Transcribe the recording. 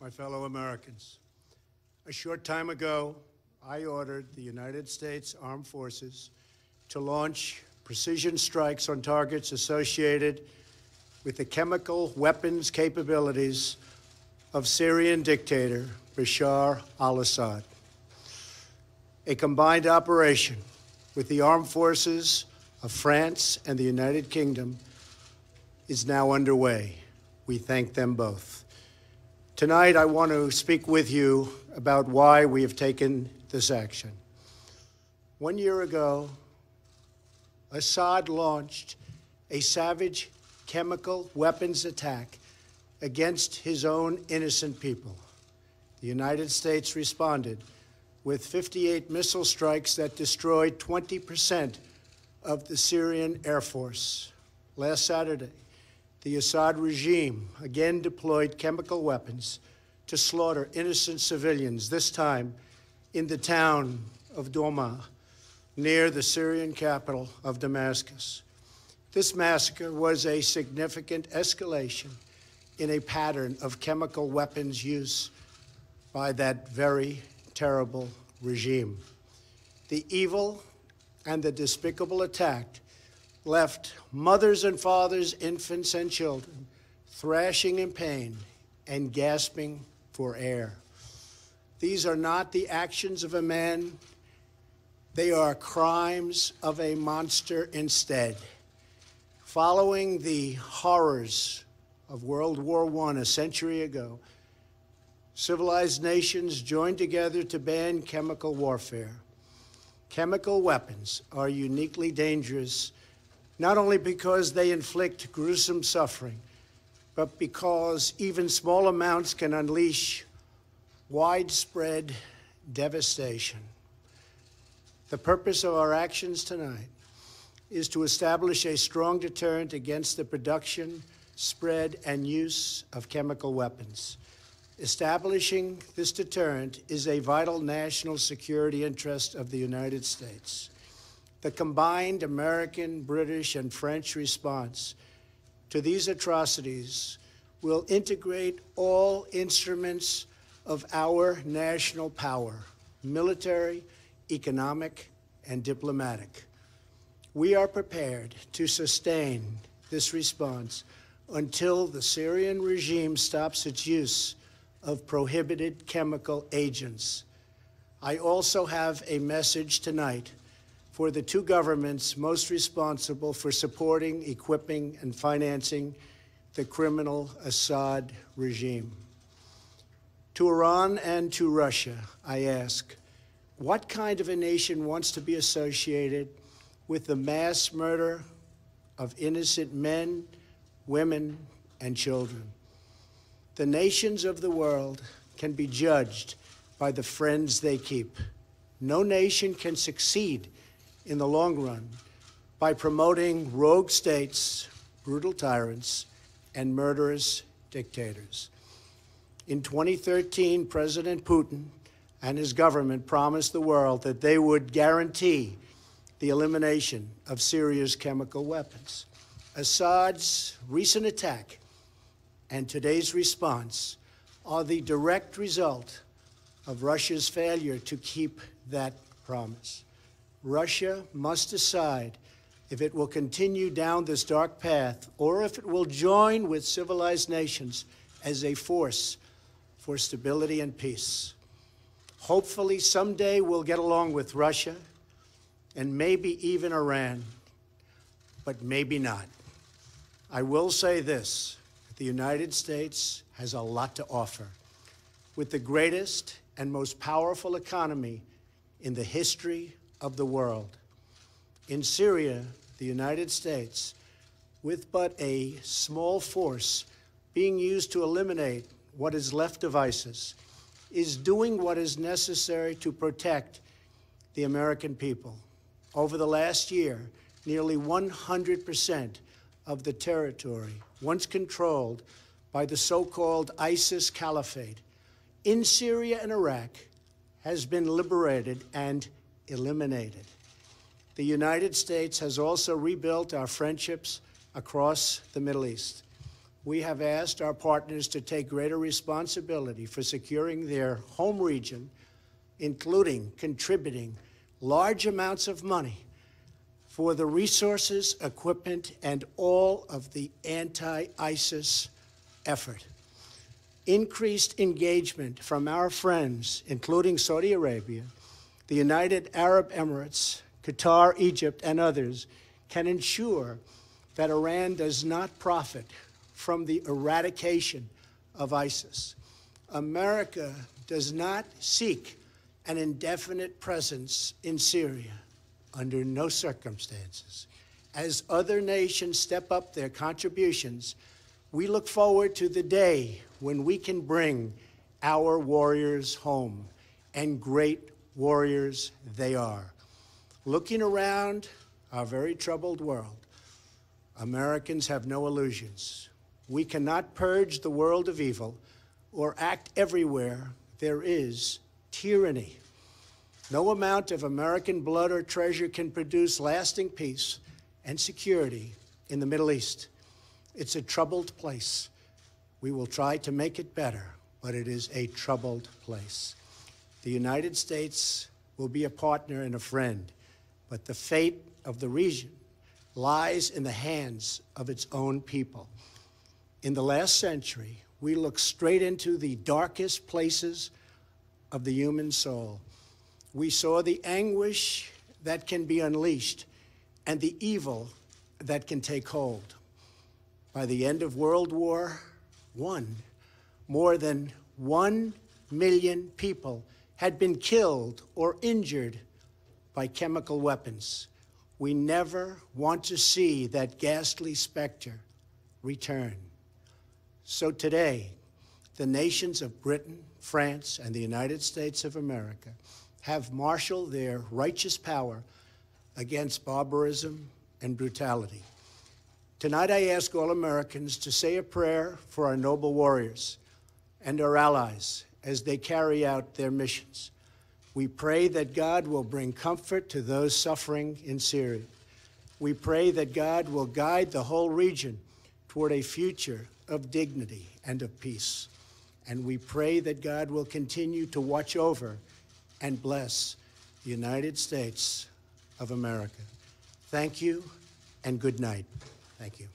my fellow Americans. A short time ago, I ordered the United States Armed Forces to launch precision strikes on targets associated with the chemical weapons capabilities of Syrian dictator Bashar al-Assad. A combined operation with the armed forces of France and the United Kingdom is now underway. We thank them both. Tonight, I want to speak with you about why we have taken this action. 1 year ago, Assad launched a savage chemical weapons attack against his own innocent people. The United States responded with 58 missile strikes that destroyed 20% of the Syrian Air Force. Last Saturday, the Assad regime again deployed chemical weapons to slaughter innocent civilians, this time in the town of Douma, near the Syrian capital of Damascus. This massacre was a significant escalation in a pattern of chemical weapons use by that very terrible regime. The evil and the despicable attack left mothers and fathers, infants and children thrashing in pain and gasping for air. These are not the actions of a man. They are crimes of a monster instead. Following the horrors of World War I a century ago, civilized nations joined together to ban chemical warfare. Chemical weapons are uniquely dangerous, not only because they inflict gruesome suffering, but because even small amounts can unleash widespread devastation. The purpose of our actions tonight is to establish a strong deterrent against the production, spread, and use of chemical weapons. Establishing this deterrent is a vital national security interest of the United States. The combined American, British, and French response to these atrocities will integrate all instruments of our national power, military, economic, and diplomatic. We are prepared to sustain this response until the Syrian regime stops its use of prohibited chemical agents. I also have a message tonight for the two governments most responsible for supporting, equipping, and financing the criminal Assad regime. To Iran and to Russia, I ask, what kind of a nation wants to be associated with the mass murder of innocent men, women, and children? The nations of the world can be judged by the friends they keep. No nation can succeed in the long run by promoting rogue states, brutal tyrants, and murderous dictators. In 2013, President Putin and his government promised the world that they would guarantee the elimination of Syria's chemical weapons. Assad's recent attack and today's response are the direct result of Russia's failure to keep that promise. Russia must decide if it will continue down this dark path or if it will join with civilized nations as a force for stability and peace. Hopefully, someday we'll get along with Russia and maybe even Iran, but maybe not. I will say this, the United States has a lot to offer. With the greatest and most powerful economy in the history of the world. In Syria, the United States, with but a small force being used to eliminate what is left of ISIS, is doing what is necessary to protect the American people. Over the last year, nearly 100% of the territory once controlled by the so-called ISIS Caliphate in Syria and Iraq has been liberated and eliminated. The United States has also rebuilt our friendships across the Middle East. we have asked our partners to take greater responsibility for securing their home region, including contributing large amounts of money for the resources, equipment, and all of the anti-ISIS effort. Increased engagement from our friends, including Saudi Arabia, the United Arab Emirates, Qatar, Egypt, and others, can ensure that Iran does not profit from the eradication of ISIS. America does not seek an indefinite presence in Syria under no circumstances. As other nations step up their contributions, we look forward to the day when we can bring our warriors home, and great warriors they are. Looking around our very troubled world, Americans have no illusions. We cannot purge the world of evil or act everywhere there is tyranny. No amount of American blood or treasure can produce lasting peace and security in the Middle East. It's a troubled place. We will try to make it better, but it is a troubled place. The United States will be a partner and a friend, but the fate of the region lies in the hands of its own people. In the last century, we looked straight into the darkest places of the human soul. We saw the anguish that can be unleashed and the evil that can take hold. By the end of World War I, more than 1 million people had been killed or injured by chemical weapons. We never want to see that ghastly specter return. So today, the nations of Britain, France, and the United States of America have marshaled their righteous power against barbarism and brutality. Tonight, I ask all Americans to say a prayer for our noble warriors and our allies as they carry out their missions. We pray that God will bring comfort to those suffering in Syria. We pray that God will guide the whole region toward a future of dignity and of peace. And we pray that God will continue to watch over and bless the United States of America. Thank you and good night. Thank you.